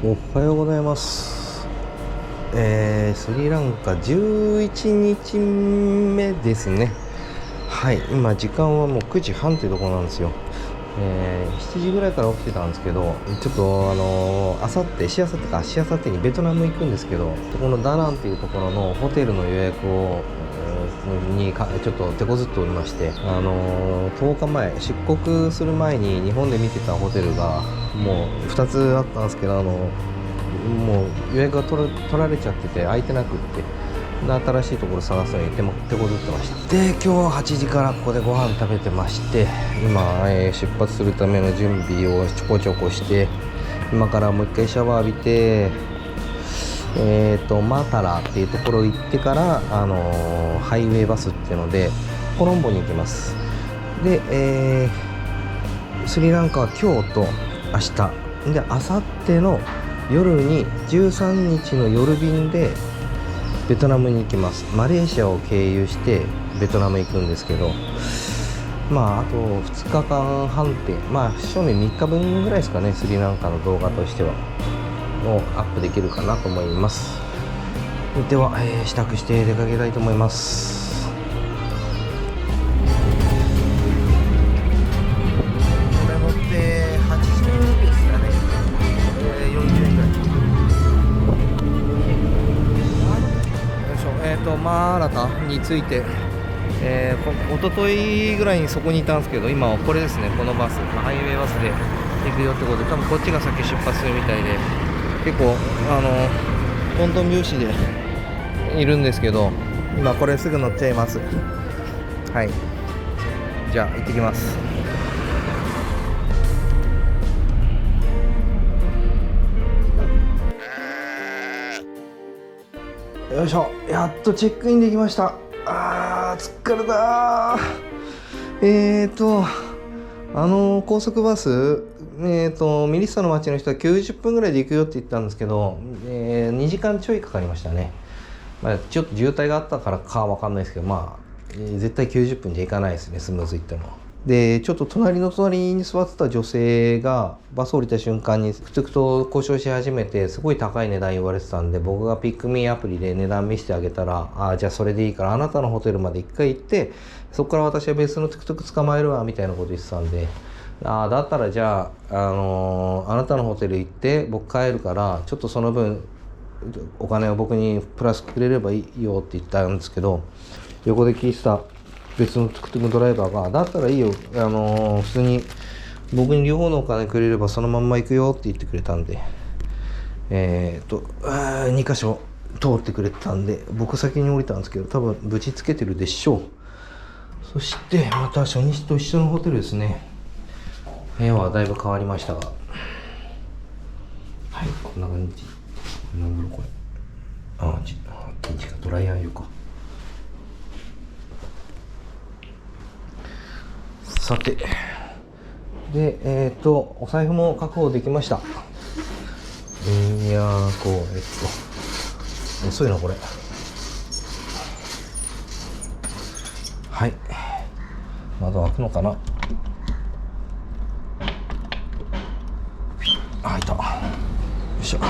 おはようございます。スリランカ11日目ですね。はい、今時間はもう9時半っていうところなんですよ。7時ぐらいから起きてたんですけど、ちょっとあさってしあさってにベトナム行くんですけど、このダナンっていうところのホテルの予約をちょっと手こずっておりまして、10日前出国する前に日本で見てたホテルがもう2つあったんですけど、もう予約が取られちゃってて空いてなくって、で新しいところ探すのに手こずってました。で今日は8時からここでご飯食べてまして、今、出発するための準備をちょこちょこして、今からもう一回シャワー浴びてマタラっていうところ行ってから、ハイウェイバスっていうのでコロンボに行きます。で、スリランカは今日と明日で、明後日の夜に13日の夜便でベトナムに行きます。マレーシアを経由してベトナム行くんですけど、あと2日間半って正味3日分ぐらいですかね、スリランカの動画としてはをアップできるかなと思います。では、支度して出かけたいと思います。これ乗って80円ですかね、40円ぐらい。よいしょ。マーラタについて、一昨日ぐらいにそこにいたんですけど、今はこれですね、このバス、ハイウェイバスで行くよってことで、多分こっちが先出発するみたいで、結構トントン拍子でいるんですけど、今これすぐ乗っちゃいます。はい、じゃあ行ってきます。よいしょ、やっとチェックインできました。疲れた。高速バス、ミリッサの町の人は90分ぐらいで行くよって言ったんですけど、2時間ちょいかかりましたね。ちょっと渋滞があったからかわかんないですけど、絶対90分じゃ行かないですね、スムーズ行っても。でちょっと隣に座ってた女性がバス降りた瞬間にふつふと交渉し始めて、すごい高い値段言われてたんで、僕がピックミーアプリで値段見せてあげたら、じゃあそれでいいからあなたのホテルまで一回行って、そこから私は別のトゥクトゥク捕まえるわみたいなこと言ってたんで、だったらじゃあ、あなたのホテル行って僕帰るから、ちょっとその分お金を僕にプラスくれればいいよって言ったんですけど、横で聞いてた別のトゥクトゥクドライバーが、だったらいいよ、普通に僕に両方のお金くれればそのまんま行くよって言ってくれたんで、2箇所通ってくれてたんで、僕先に降りたんですけど、多分ぶちつけてるでしょう。そしてまた初日と一緒のホテルですね。部屋はだいぶ変わりましたが、はい、こんな感じ。なんだろうこれ、ドライヤー用か。さて、でお財布も確保できました。いや遅いなこれ。はい、窓開くのかな。開いた。よいしょ。は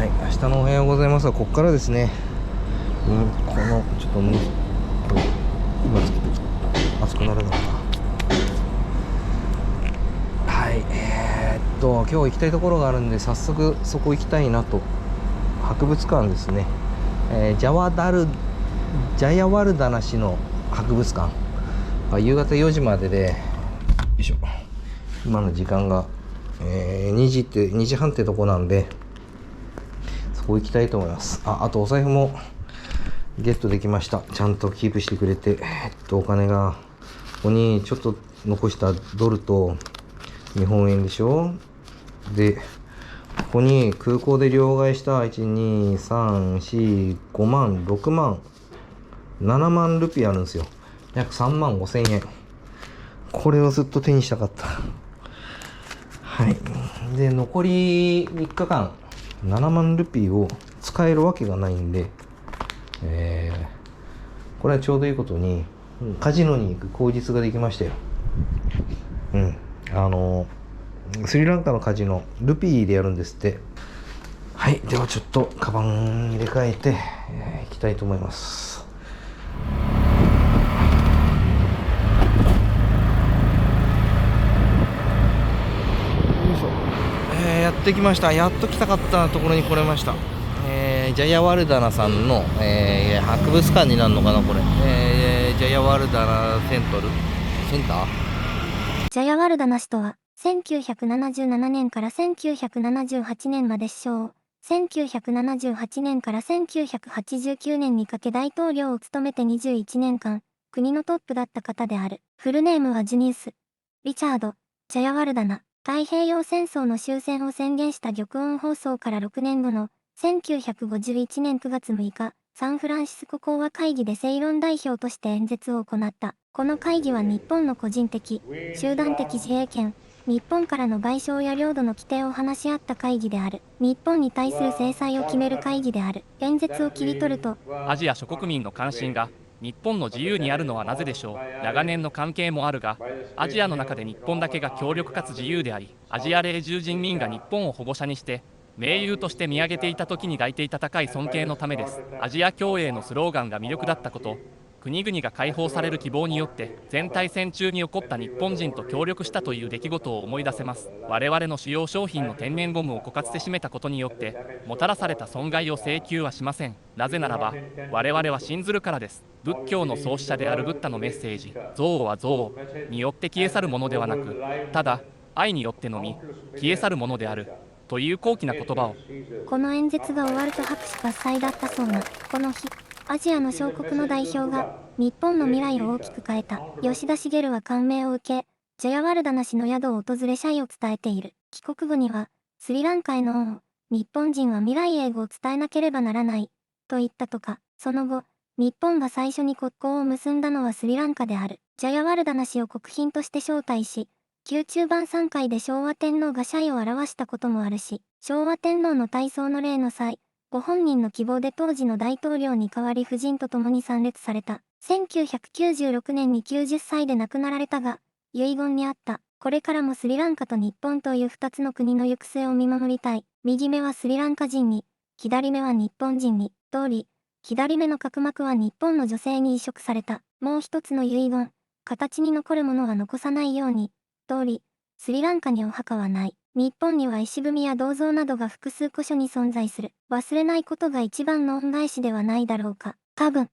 い、明日のおはようございますはここからですね。このちょっと今つけて熱くなるのかな。はい、今日行きたいところがあるんで、早速そこ行きたいなと。博物館ですね。ジャヤワルダナ市の博物館、夕方4時までで、よいしょ、今の時間が、2時半ってとこなんで、そこ行きたいと思います。あとお財布もゲットできました。ちゃんとキープしてくれて、お金がここにちょっと残したドルと日本円でしょ。でここに空港で両替した12345万6万7万ルピーあるんですよ。約3万5千円。これをずっと手にしたかった。はい。で残り3日間7万ルピーを使えるわけがないんで、これはちょうどいいことにカジノに行く口実ができましたよ。スリランカのカジノルピーでやるんですって。はい、ではちょっとカバン入れ替えて、行きたいと思います。よいしょ、やってきました。やっと来たかったところに来れました。ジャヤワルダナさんの、博物館になるのかなこれ、ジャヤワルダナセンター。ジャヤワルダナ氏とは1977年から1978年まで首相を、1978年から1989年にかけ大統領を務めて21年間、国のトップだった方である。フルネームはジュニウス・リチャード・ジャヤワルダナ。太平洋戦争の終戦を宣言した玉音放送から6年後の1951年9月6日、サンフランシスコ講和会議でセイロン代表として演説を行った。この会議は日本の個人的、集団的自衛権、日本からの賠償や領土の規定を話し合った会議である。日本に対する制裁を決める会議である。演説を切り取ると、アジア諸国民の関心が日本の自由にあるのはなぜでしょう。長年の関係もあるが、アジアの中で日本だけが強力かつ自由であり、アジア永住人民が日本を保護者にして盟友として見上げていた時に抱いていた高い尊敬のためです。アジア共栄のスローガンが魅力だったこと、国々が解放される希望によって全体戦中に起こった日本人と協力したという出来事を思い出せます。我々の主要商品の天然ゴムを枯渇で締めたことによってもたらされた損害を請求はしません。なぜならば我々は信ずるからです。仏教の創始者であるブッダのメッセージ、憎悪は憎悪によって消え去るものではなく、ただ愛によってのみ消え去るものであるという高貴な言葉を。この演説が終わると拍手喝采だったそうな。この日、アジアの小国の代表が日本の未来を大きく変えた。吉田茂は感銘を受け、ジャヤワルダナ氏の宿を訪れ謝意を伝えている。帰国後には、スリランカへの恩を、日本人は未来永劫伝えなければならない、と言ったとか。その後、日本が最初に国交を結んだのはスリランカである。ジャヤワルダナ氏を国賓として招待し、宮中晩餐会で昭和天皇が謝意を表したこともあるし、昭和天皇の大喪の礼の際、ご本人の希望で当時の大統領に代わり夫人と共に参列された。1996年に90歳で亡くなられたが、遺言にあった。これからもスリランカと日本という2つの国の行く末を見守りたい。右目はスリランカ人に、左目は日本人に。通り、左目の角膜は日本の女性に移植された。もう一つの遺言、形に残るものは残さないように。通り、スリランカにお墓はない。日本には石踏みや銅像などが複数箇所に存在する。忘れないことが一番の恩返しではないだろうか。多分。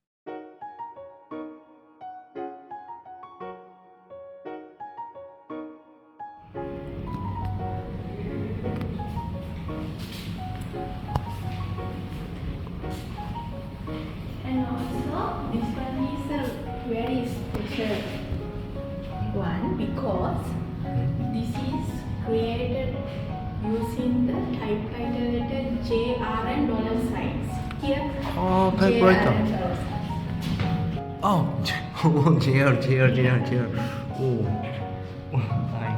And also, this one is a very special one because this is created using the typewriter letter J, R and dollar signs. Here, Oh, J, R typewriter. and dollar signs. Oh, JR。おお。はい。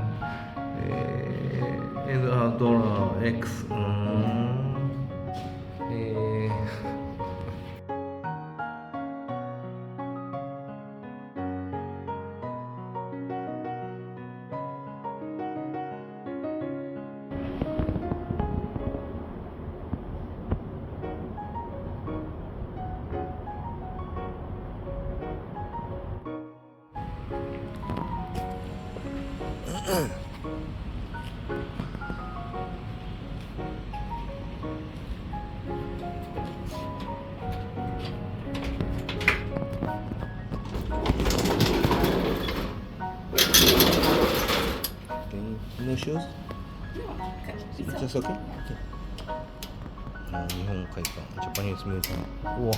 ドラ X。No shoes? It's Just okay? Okay. 日本会館ジャパニーズミュージアム。うわ。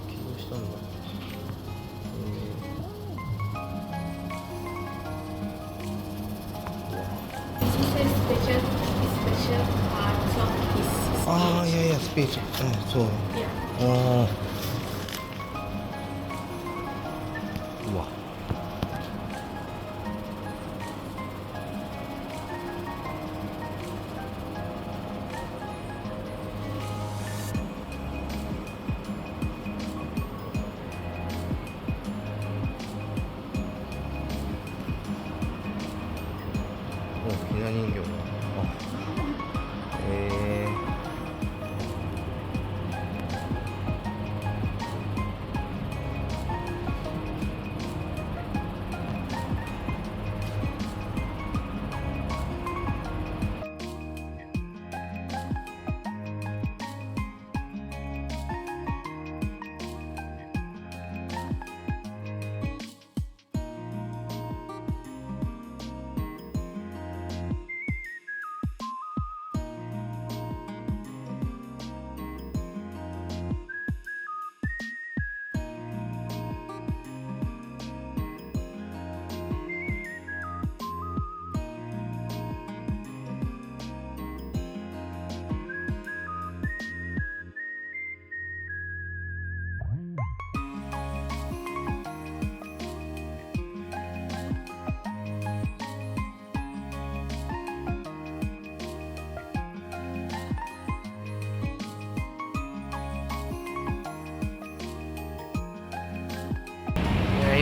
起動したんだ。This is a special parts of his speech. ああ、いやスピーチ。そう。Yeah. ああ。うわ。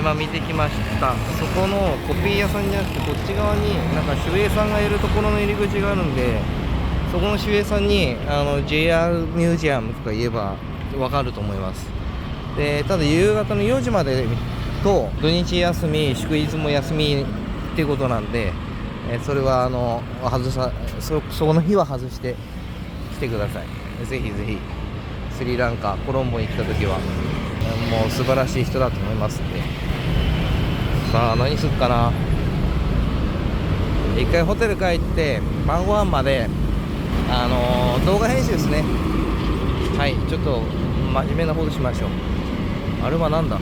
今見てきました。そこのコピー屋さんじゃなくてこっち側になんか守衛さんがいるところの入り口があるんで、そこの守衛さんにJR ミュージアムとか言えばわかると思います。でただ夕方の4時までと土日休み祝日も休みっていうことなんで、それはそこの日は外して来てください。ぜひぜひスリランカコロンボに来た時はもう素晴らしい人だと思いますんで。さあ何すっかな。一回ホテル帰って晩ご飯まで動画編集ですね。はい、ちょっと真面目なことしましょう。あれはなんだ。